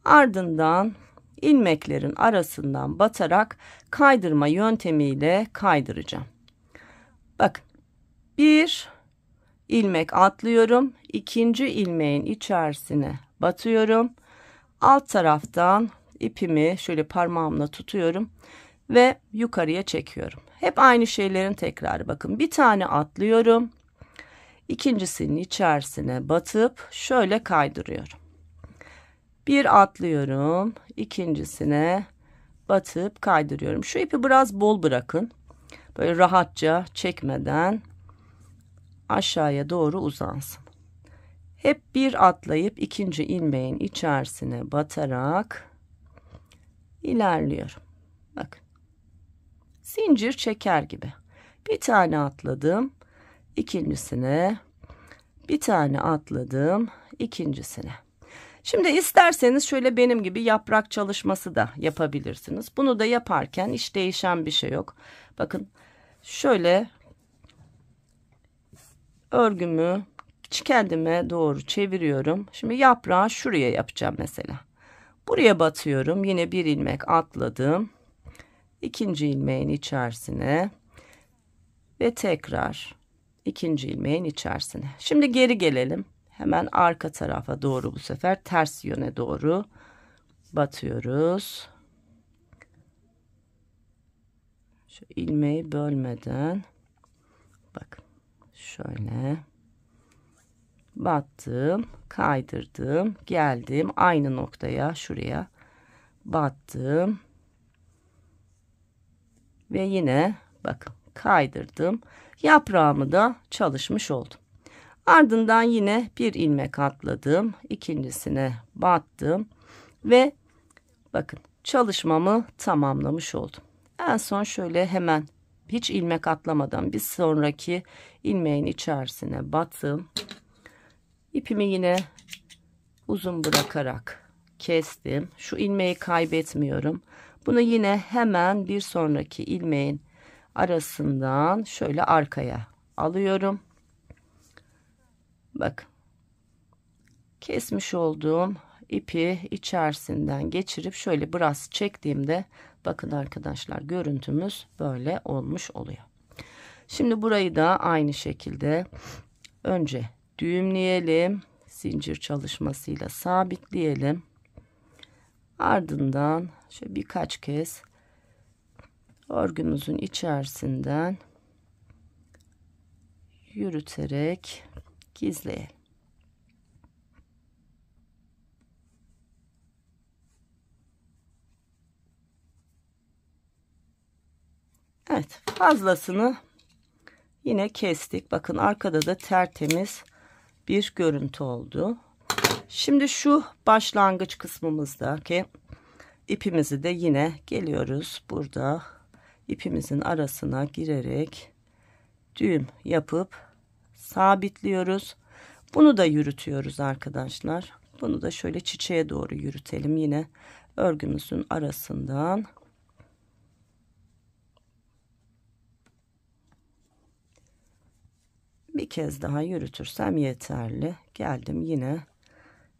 Ardından ilmeklerin arasından batarak kaydırma yöntemiyle kaydıracağım. Bakın bir ilmek atlıyorum. İkinci ilmeğin içerisine batıyorum. Alt taraftan ipimi şöyle parmağımla tutuyorum ve yukarıya çekiyorum. Hep aynı şeylerin tekrarı. Bakın bir tane atlıyorum. İkincisinin içerisine batıp şöyle kaydırıyorum. Bir atlıyorum, ikincisine batıp kaydırıyorum. Şu ipi biraz bol bırakın. Böyle rahatça çekmeden aşağıya doğru uzansın. Hep bir atlayıp ikinci ilmeğin içerisine batarak ilerliyorum. Bakın. Zincir çeker gibi. Bir tane atladım, ikincisine, bir tane atladım, ikincisine. Şimdi isterseniz şöyle benim gibi yaprak çalışması da yapabilirsiniz. Bunu da yaparken hiç değişen bir şey yok. Bakın şöyle örgümü kendime doğru çeviriyorum. Şimdi yaprağı şuraya yapacağım mesela. Buraya batıyorum. Yine bir ilmek atladım. İkinci ilmeğin içerisine ve tekrar ikinci ilmeğin içerisine. Şimdi geri gelelim. Hemen arka tarafa doğru, bu sefer ters yöne doğru batıyoruz. Şu ilmeği bölmeden bak şöyle battım, kaydırdım, geldim aynı noktaya, şuraya battım ve yine bakın kaydırdım. Yaprağımı da çalışmış oldum. Ardından yine bir ilmek atladım, ikincisine battım ve bakın çalışmamı tamamlamış oldum. En son şöyle hemen hiç ilmek atlamadan bir sonraki ilmeğin içerisine battım. İpimi yine uzun bırakarak kestim. Şu ilmeği kaybetmiyorum. Bunu yine hemen bir sonraki ilmeğin arasından şöyle arkaya alıyorum. Bakın. Kesmiş olduğum ipi içerisinden geçirip şöyle biraz çektiğimde bakın arkadaşlar, görüntümüz böyle olmuş oluyor. Şimdi burayı da aynı şekilde önce düğümleyelim. Zincir çalışmasıyla sabitleyelim. Ardından şöyle birkaç kez örgümüzün içerisinden yürüterek gizleyelim. Evet, fazlasını yine kestik. Bakın arkada da tertemiz bir görüntü oldu. Şimdi şu başlangıç kısmımızdaki ipimizi de yine geliyoruz. Burada ipimizin arasına girerek düğüm yapıp sabitliyoruz. Bunu da yürütüyoruz arkadaşlar. Bunu da şöyle çiçeğe doğru yürütelim. Yine örgümüzün arasından bir kez daha yürütürsem yeterli. Geldim yine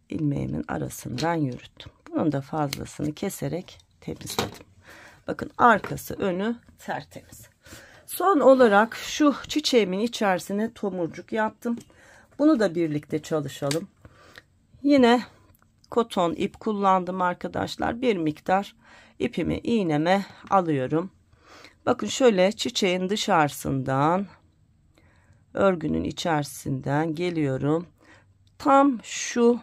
ilmeğimin arasından yürüttüm. Bunun da fazlasını keserek temizledim. Bakın arkası önü tertemiz. Son olarak şu çiçeğimin içerisine tomurcuk yaptım. Bunu da birlikte çalışalım. Yine koton ip kullandım arkadaşlar. Bir miktar ipimi iğneme alıyorum. Bakın şöyle çiçeğin dışarısından, örgünün içerisinden geliyorum. Tam şu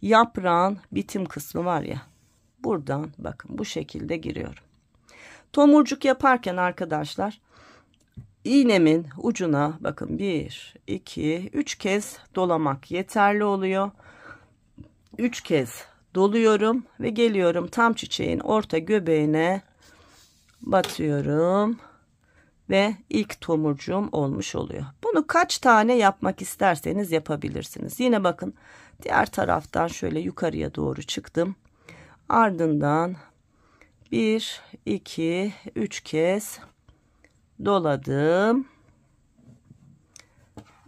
yaprağın bitim kısmı var ya, buradan bakın bu şekilde giriyorum. Tomurcuk yaparken arkadaşlar iğnemin ucuna bakın 1 2 3 kez dolamak yeterli oluyor. 3 kez doluyorum ve geliyorum tam çiçeğin orta göbeğine batıyorum ve ilk tomurcuğum olmuş oluyor. Bunu kaç tane yapmak isterseniz yapabilirsiniz. Yine bakın diğer taraftan şöyle yukarıya doğru çıktım. Ardından 1 2 3 kez doladım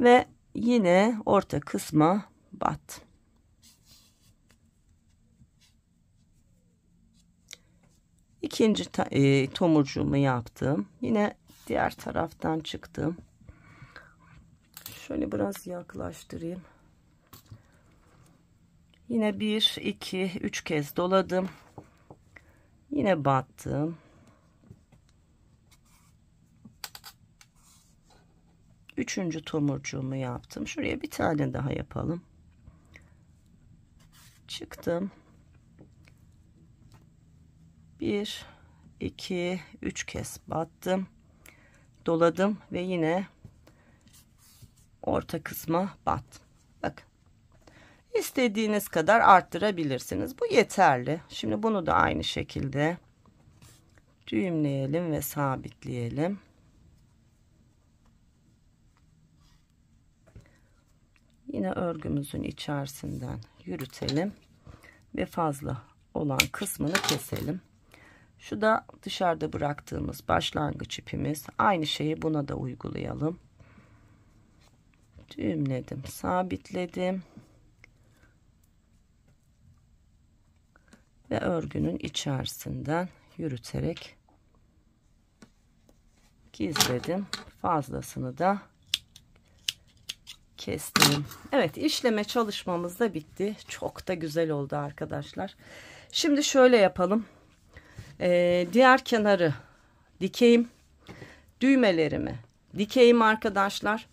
ve yine orta kısma battım. İkinci tomurcuğumu yaptım. Yine diğer taraftan çıktım. Şöyle biraz yaklaştırayım. Yine 1 2 3 kez doladım. Yine battım. Üçüncü tomurcuğumu yaptım. Şuraya bir tane daha yapalım. Çıktım. 1 2 3 kez battım. Doladım ve yine orta kısma battım. Bakın. İstediğiniz kadar arttırabilirsiniz. Bu yeterli. Şimdi bunu da aynı şekilde düğümleyelim ve sabitleyelim. Yine örgümüzün içerisinden yürütelim ve fazla olan kısmını keselim. Şu da dışarıda bıraktığımız başlangıç ipimiz. Aynı şeyi buna da uygulayalım. düğümledim, sabitledim ve örgünün içerisinden yürüterek gizledim. Fazlasını da kestim. Evet, işleme çalışmamız da bitti. Çok da güzel oldu arkadaşlar. Şimdi şöyle yapalım. Diğer kenarı dikeyim. Düğmelerimi dikeyim arkadaşlar.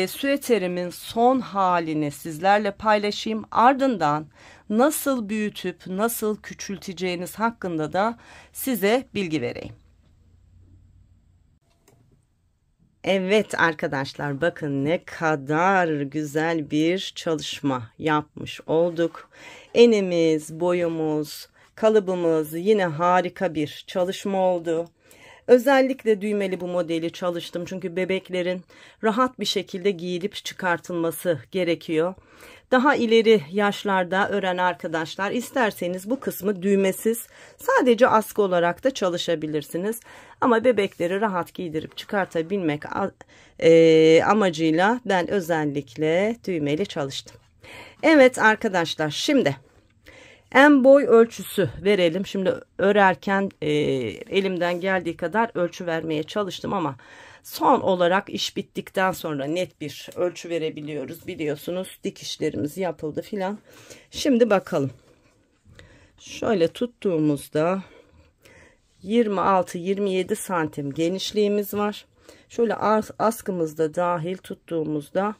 Süeterimin son halini sizlerle paylaşayım. Ardından nasıl büyütüp nasıl küçülteceğiniz hakkında da size bilgi vereyim. Evet arkadaşlar, bakın ne kadar güzel bir çalışma yapmış olduk. Enimiz, boyumuz, kalıbımız yine harika bir çalışma oldu. Özellikle düğmeli bu modeli çalıştım çünkü bebeklerin rahat bir şekilde giyilip çıkartılması gerekiyor. Daha ileri yaşlarda öğren arkadaşlar, isterseniz bu kısmı düğmesiz sadece askı olarak da çalışabilirsiniz. Ama bebekleri rahat giydirip çıkartabilmek amacıyla ben özellikle düğmeli çalıştım. Evet arkadaşlar, şimdi en boy ölçüsü verelim. Şimdi örerken elimden geldiği kadar ölçü vermeye çalıştım ama son olarak iş bittikten sonra net bir ölçü verebiliyoruz. Biliyorsunuz dikişlerimiz yapıldı filan. Şimdi bakalım. Şöyle tuttuğumuzda 26-27 santim genişliğimiz var. Şöyle askımızda dahil tuttuğumuzda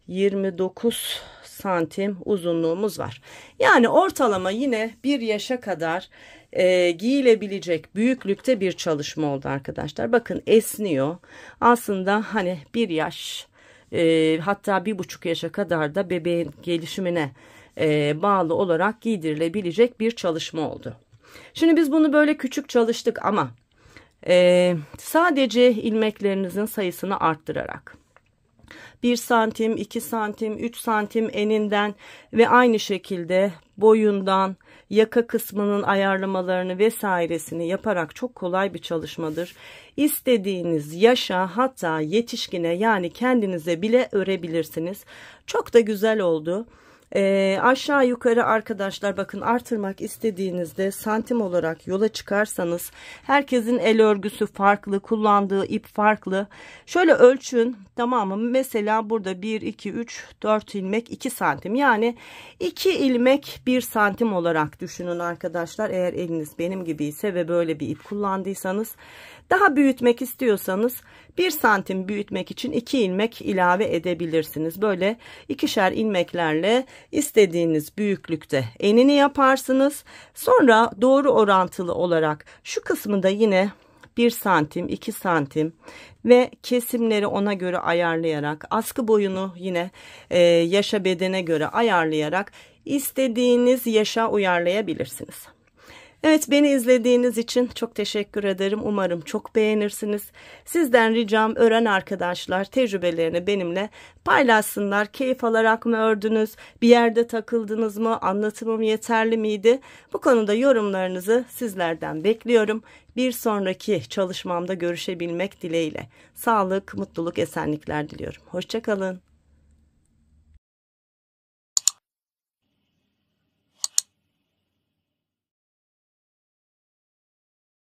29 santim uzunluğumuz var. Yani ortalama yine bir yaşa kadar giyilebilecek büyüklükte bir çalışma oldu arkadaşlar. Bakın esniyor. Aslında hani bir yaş hatta 1,5 yaşa kadar da bebeğin gelişimine bağlı olarak giydirilebilecek bir çalışma oldu. Şimdi biz bunu böyle küçük çalıştık ama sadece ilmeklerinizin sayısını arttırarak 1 santim, 2 santim, 3 santim eninden ve aynı şekilde boyundan, yaka kısmının ayarlamalarını vesairesini yaparak çok kolay bir çalışmadır. İstediğiniz yaşa, hatta yetişkine, yani kendinize bile örebilirsiniz. Çok da güzel oldu. Aşağı yukarı arkadaşlar, bakın artırmak istediğinizde santim olarak yola çıkarsanız herkesin el örgüsü farklı, kullandığı ip farklı. Şöyle ölçün, tamam mı? Mesela burada 1 2 3 4 ilmek 2 santim, yani 2 ilmek 1 santim olarak düşünün arkadaşlar. Eğer eliniz benim gibi ise ve böyle bir ip kullandıysanız, daha büyütmek istiyorsanız 1 santim büyütmek için 2 ilmek ilave edebilirsiniz. Böyle ikişer ilmeklerle istediğiniz büyüklükte enini yaparsınız. Sonra doğru orantılı olarak şu kısmında yine 1 santim, 2 santim ve kesimleri ona göre ayarlayarak, askı boyunu yine yaşa, bedene göre ayarlayarak istediğiniz yaşa uyarlayabilirsiniz. Evet, beni izlediğiniz için çok teşekkür ederim. Umarım çok beğenirsiniz. Sizden ricam, öğren arkadaşlar tecrübelerini benimle paylaşsınlar. Keyif alarak mı ördünüz? Bir yerde takıldınız mı? Anlatımım yeterli miydi? Bu konuda yorumlarınızı sizlerden bekliyorum. Bir sonraki çalışmamda görüşebilmek dileğiyle. Sağlık, mutluluk, esenlikler diliyorum. Hoşça kalın.